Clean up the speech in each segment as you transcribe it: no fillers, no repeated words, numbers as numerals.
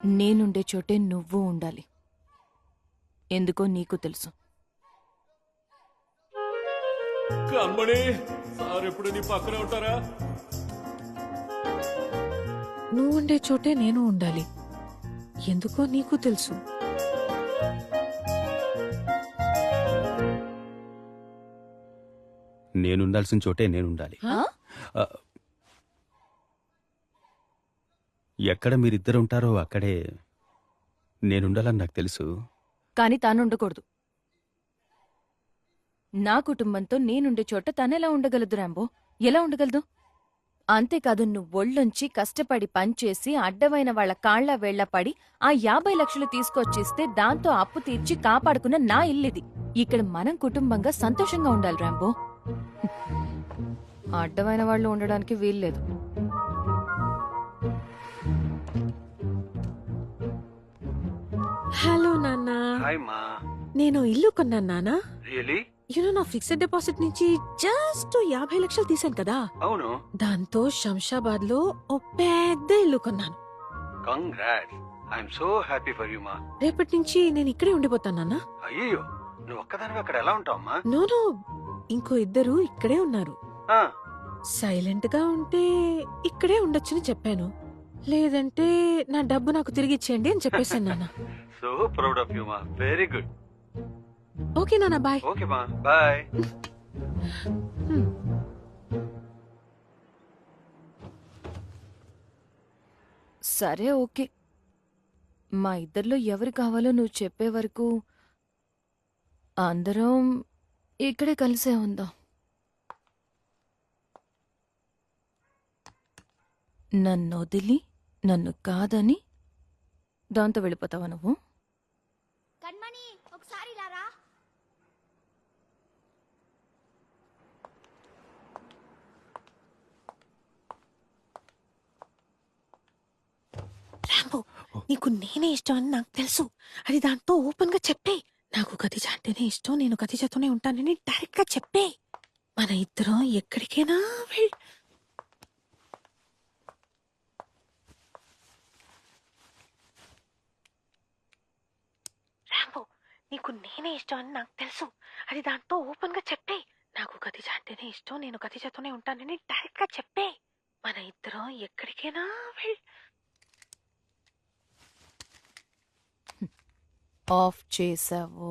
నేనుండే చోటే నువ్వు ఉండాలి. ఎందుకో నీకు తెలుసు. కన్మణి సార్ ఎప్పుడు నీ పక్కనే ఉంటారా? నువ్వు ఉండే చోటే నేను ఉండాలి. ఎందుకో నీకు తెలుసు. నేనుండాల్సిన చోటే నేనుండాలి. ఎక్కడ మీరిద్దరు ఉంటారో అక్కడే నేనుండాలని నాకు తెలుసు. కాని తానుండకూడదు. నా కుటుంబంతో నేనుండే చోట తనెలా ఉండగలదు రాంబో? ఎలా ఉండగలదు? అంతేకాదు, నువ్వొళ్ళొంచి కష్టపడి పనిచేసి అడ్డమైన వాళ్ల కాళ్ల వేళ్ల పడి ఆ 50 లక్షలు తీసుకొచ్చిస్తే దాంతో అప్పు తీర్చి కాపాడుకున్న నా ఇల్లిది. ఇక్కడ మనం కుటుంబంగా సంతోషంగా ఉండాలి రాంబో. అడ్డమైన వాళ్ళు ఉండడానికి వీల్లేదు. హలో నాన్న. నేను ఇల్లు కొన్నాను నాన్న. నా ఫిక్స్డ్ డిపాజిట్ నుంచి జస్ట్ 50 లక్షలు తీసాను కదా. అవును. దాంతో శంషాబాద్ లో ఓ పెద్ద ఇల్లు కొన్నాను. రేపటి నుంచి నేను ఇక్కడే ఉండిపోతాను నాన్న. అయ్యో, నువ్వు ఒక్కదానివి అక్కడ ఎలా ఉంటావమ్మా? నో, ఇంకో ఇద్దరు ఇక్కడే ఉన్నారు. సైలెంట్ గా ఉంటే ఇక్కడే ఉండొచ్చని చెప్పాను. లేదంటే నా డబ్బు నాకు తిరిగి ఇచ్చేయండి అని చెప్పేశాను నాన్న. సో ప్రౌడ్ ఆఫ్ యు మా. Very good. ఓకే నాన్న, బాయ్. ఓకే మా, బాయ్. సరే, ఓకే. మా ఇద్దరిలో ఎవరు కావాలో నువ్వు చెప్పే వరకు అందరం ఇక్కడే కలిసే ఉందాం. నన్నొదిలి నన్ను కాదని దాంతో వెళ్ళిపోతావా నువ్వు? కన్మణి, ఒకసారి లారా. రాంబో, నీకు నేనే ఇష్టం అని నాకు తెలుసు. అది దాంతో ఓపెన్ గా చెప్పే. నాకు ఖదీజ అంటేనే ఇష్టం, నేను ఖదీజతోనే ఉంటానని డైరెక్ట్ గా చెప్పే. మన ఇద్దరం ఎక్కడికైనా రాంబో, నీకు నేనే ఇష్టం అని నాకు తెలుసు. అది దాంతో ఓపెన్ గా చెప్పే. నాకు ఖదీజ అంటేనే ఇష్టం, నేను ఖదీజతోనే ఉంటానని డైరెక్ట్ గా చెప్పే. మన ఇద్దరం ఎక్కడికైనా ఆఫ్ చేసావు.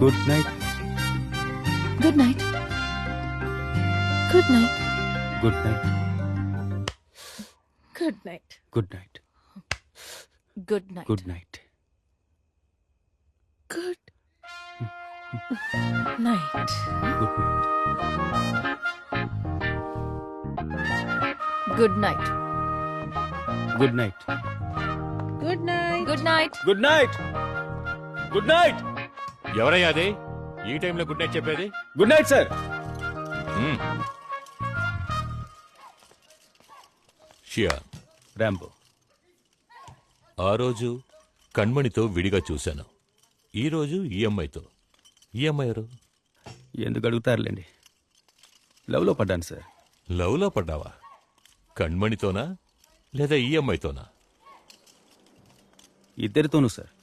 Good night. Good night. Good night. Good night. Good night. Good night. Good night. Good night. Good night. Good night. Good night. Good night. Good night. Good night. Good night. ఎవరయ్యా అది ఈ టైంలో గుడ్ నైట్ చెప్పేది? Good night sir. షియా, Rambo, ఆ రోజు కణ్మణితో విడిగా చూశాను. ఈ రోజు ఈ అమ్మాయితో. ఈ అమ్మాయి ఎవరు? ఎందుకు అడుగుతారులేండి, లవ్లో పడ్డాను సార్. లవ్లో పడ్డావా? కణ్మణితోనా లేదా ఈ అమ్మాయితోనా? ఇద్దరితోనూ సార్.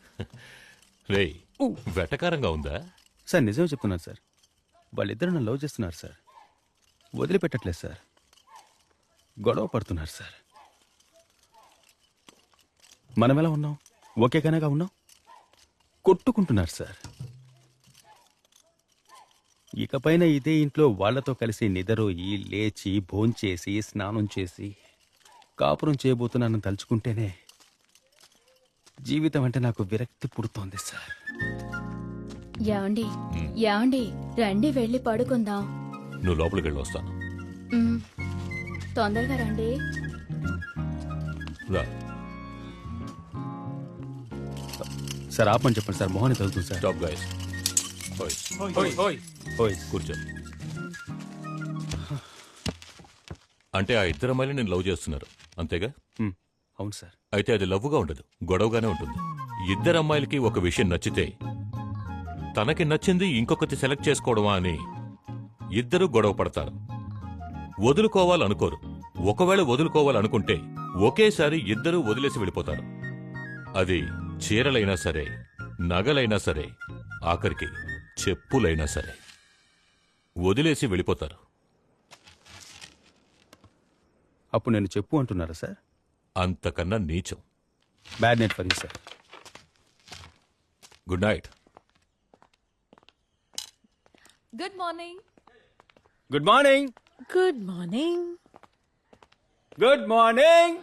రేయ్, వెటకారంగా ఉందా? సార్ నిజమే చెప్తున్నాను సార్. వాళ్ళిద్దరు నన్ను లవ్ చేస్తున్నారు సార్. వదిలిపెట్టట్లేదు సార్. గొడవ పడుతున్నారు సార్. మనం ఎలా ఉన్నాం? ఓకే కనగా ఉన్నాం. కొట్టుకుంటున్నారు సార్. ఇకపైన ఇదే ఇంట్లో వాళ్లతో కలిసి నిద్రోయి లేచి భోంచేసి స్నానం చేసి కాపురం చేయబోతున్నానని తలుచుకుంటేనే జీవితం అంటే నాకు విరక్తి పుడుతోంది సార్. యాండి యాండి, రండి వెళ్ళి పడుకుందాం. నువ్వు లోపలికి వెళ్ళి వస్తాను. తొందరగా రండి. రా. సార్ ఆపని చెప్పండి సార్, మొహాన్ని తగ్గుతుంది సార్. Stop guys. కూర్చో. అంటే ఆ ఇద్దరు అమ్మాయిలు నేను లవ్ చేస్తున్నారు అంతేగా? అవును సార్. అయితే అది లవ్వుగా ఉండదు, గొడవగానే ఉంటుంది. ఇద్దరు అమ్మాయిలకి ఒక విషయం నచ్చితే తనకి నచ్చింది ఇంకొకటి సెలెక్ట్ చేసుకోవడమా అని ఇద్దరు గొడవ పడతారు. వదులుకోవాలనుకోరు. ఒకవేళ వదులుకోవాలనుకుంటే ఒకేసారి ఇద్దరూ వదిలేసి వెళ్ళిపోతారు. అది చీరలైనా సరే, నగలైనా సరే, ఆఖరికి చెప్పులైనా సరే వదిలేసి వెళ్ళిపోతారు. అప్పుడు నేను చెప్పు అంటున్నారా సార్? అంతకన్నా నీచం. Bad night for you sir. Good night. Good morning. Good morning. Good morning. Good morning.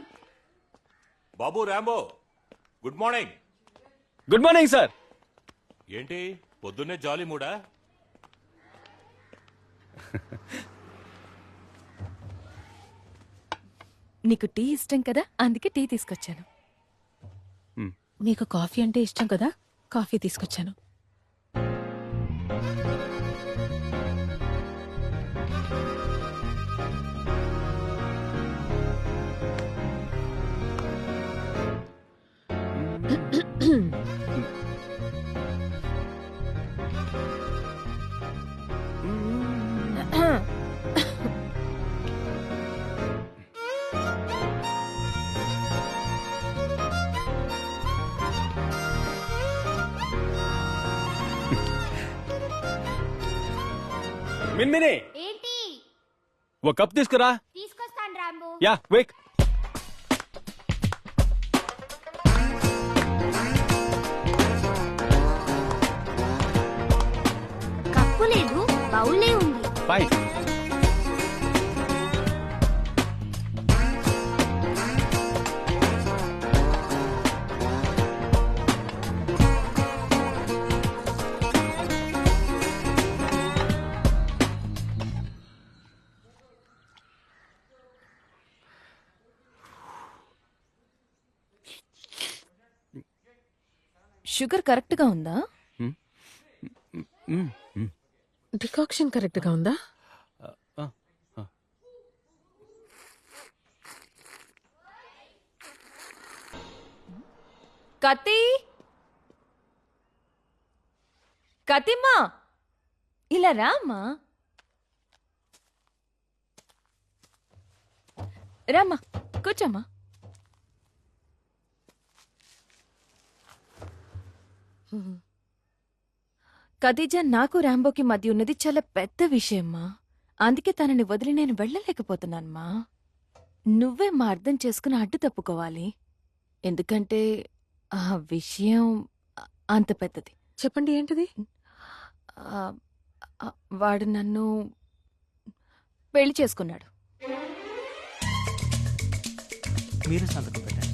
బాబు Rambo, good morning. Good morning sir. ఏంటి పొద్దున్నే జాలీ మూడా? నీకు టీ ఇష్టం కదా, అందుకే టీ తీసుకొచ్చాను. మీకు కాఫీ అంటే ఇష్టం కదా, కాఫీ తీసుకొచ్చాను. మిన్మిని, ఏంటి? ఓ కప్ తీసుకురా. తీసుకొస్తాను రాంబో. Yeah quick. కప్పు లేదు, బౌలే ఉంది. ఫైన్. షుగర్ కరెక్ట్ గా ఉందా? డికాక్షన్ కరెక్ట్ గా ఉందా? కతి, కతిమ్మా, ఇలా రామ్మా. రామ్మా, కూర్చోమ్మా. ఖదీజా, నాకు రాంబోకి మధ్య ఉన్నది చాలా పెద్ద విషయమ్మా. అందుకే తనని వదిలి నేను వెళ్ళలేకపోతున్నానమ్మా. నువ్వే మా అర్థం చేసుకుని అడ్డు తప్పుకోవాలి. ఎందుకంటే ఆ విషయం అంత పెద్దది. చెప్పండి, ఏంటిది? ఆ, ఆ, వాడు నన్ను పెళ్లి చేసుకున్నాడు. మీరు సంతకం పెట్టండి.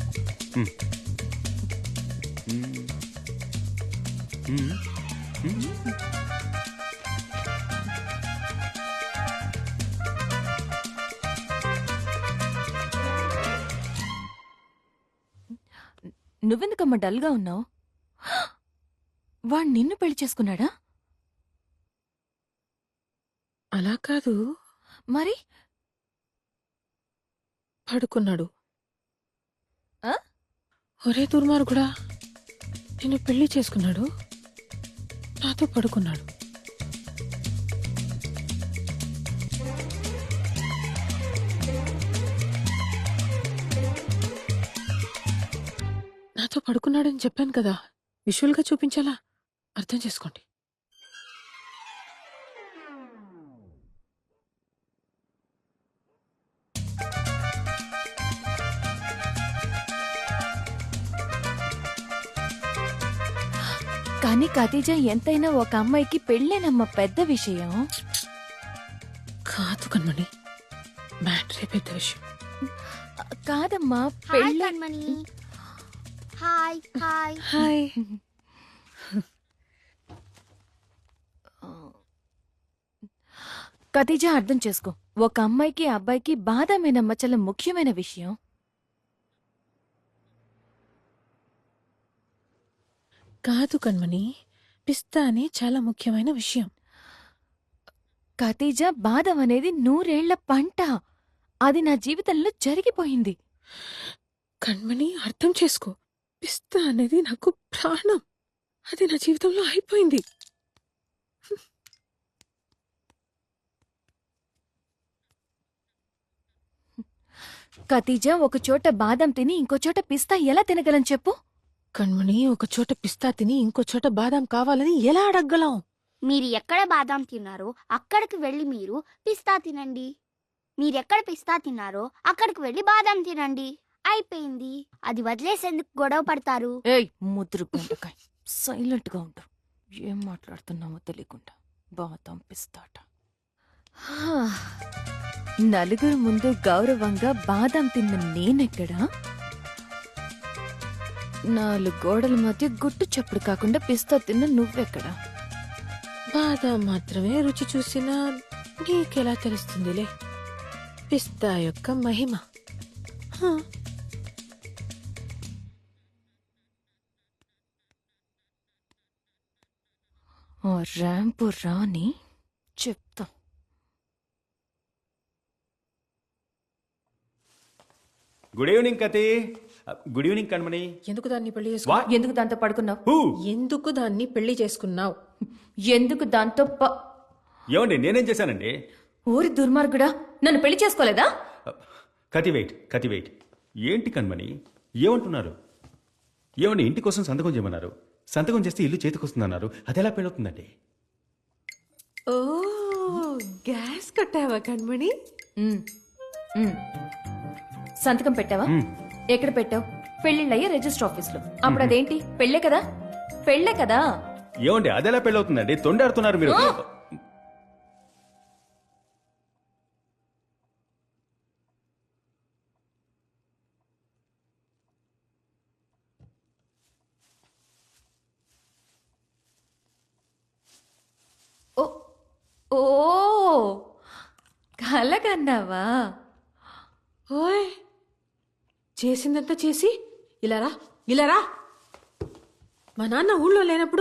నువ్వెందుకమ్మా డల్గా ఉన్నావు? వాడు నిన్ను పెళ్లి చేసుకున్నాడా? అలా కాదు, మరి పడుకున్నాడు. ఆ? ఒరే దుర్మార్గుడా, నిన్ను పెళ్లి చేసుకున్నాడు, నాతో పడుకున్నాడు. నాతో పడుకున్నాడని చెప్పాను కదా, విజువల్గా చూపించాలా? అర్థం చేసుకోండి. కానీ ఖదీజా, ఎంతైనా ఒక అమ్మాయికి పెళ్ళేనమ్మ పెద్ద విషయం. కాదు కన్మణి, మ్యాటరే పెద్ద విషయం. కాదమ్మా, హాయ్ పెళ్ళి. Kanmani. Hi hi. Hi. Khadija, అర్థం చేసుకో. ఒక అమ్మాయికి అబ్బాయికి బాధమేనమ్మ చాలా ముఖ్యమైన విషయం. కాదు కన్మణి, పిస్తా అని చాలా ముఖ్యమైన విషయం. ఖదీజా, బాధం అనేది 100 ఏళ్ల పంట. అది నా జీవితంలో జరిగిపోయింది. కణ్మణి అర్థం చేసుకో, పిస్తా అనేది నాకు ప్రాణం. అది నా జీవితంలో అయిపోయింది. ఖతీజా ఒక చోట బాదం తిని ఇంకో చోట పిస్తా ఎలా తినగలని చెప్పు. కణ్మణి ఒక చోట పిస్తా తిని ఇంకో చోట బాదాం కావాలని ఎలా అడగలం? మీరు ఎక్కడ బాదాం తిన్నారో అక్కడికి వెళ్ళి మీరు పిస్తా తినండి. మీరెక్కడ పిస్తా తిన్నారో అక్కడికి వెళ్ళి బాదాం తినండి. అయిపోయింది. అది వదిలేసేందుకు గొడవ పడతారు. ఏయ్ ముద్రు గుంటకాయ్, సైలెంట్ గా ఉండు. ఏం మాట్లాడుతున్నామో తెలియకుండా బాదం పిస్తాట. నలుగురు ముందు గౌరవంగా బాదం తిన్న నేనెక్కడా? 4 గోడల మధ్య గుట్టు చప్పుడు కాకుండా పిస్తా తిన్న నువ్వెక్కడా? బాదాం మాత్రమే రుచి చూసినా నీకెలా తెలుస్తుందిలే పిస్తా యొక్క మహిమ. హా. ఓ ర్యాంపు రాని చెప్తా. గుడ్ ఈవినింగ్ కతి. Good evening Kanmani. ఎందుకు దాన్ని పెళ్లి చేసుకున్నావు? What? ఎందుకు దాంతో పడుకున్నావు? Who? ఎందుకు దాన్ని పెళ్లి చేసుకున్నావు? ఎందుకు దాంతో ఏమండి నేనేం చేశానండి? ఊరి దుర్మార్గుడా, నన్ను పెళ్లి చేసుకోలేదా? కతి వెయిట్. ఏంటి కణమణి ఏమంటున్నారు? ఏమండి ఇంటి కోసం సంతకం చేయమన్నారు. సంతకం చేస్తే ఇల్లు చేతికొస్తుందన్నారు. అది ఎలా పెళ్ళవుతుందండి? ఓ గ్యాస్ కట్టావా కణ్మణి? ఉమ్, ఉమ్. సంతకం పెట్టావా? ఎక్కడ పెట్టావు? పెళ్లిళ్ళయ్యే రిజిస్టర్ ఆఫీస్ లో. అప్పుడు అదేంటి? పెళ్ళే కదా. ఏమండి అది ఎలా పెళ్ళవుతుందండి? తొండాడుతున్నారు మీరు. ఓ ఓ కలగన్నావా? ఓయ్ చేసిందంతా చేసి ఇలా రా. మా నాన్న ఊళ్ళో లేనప్పుడు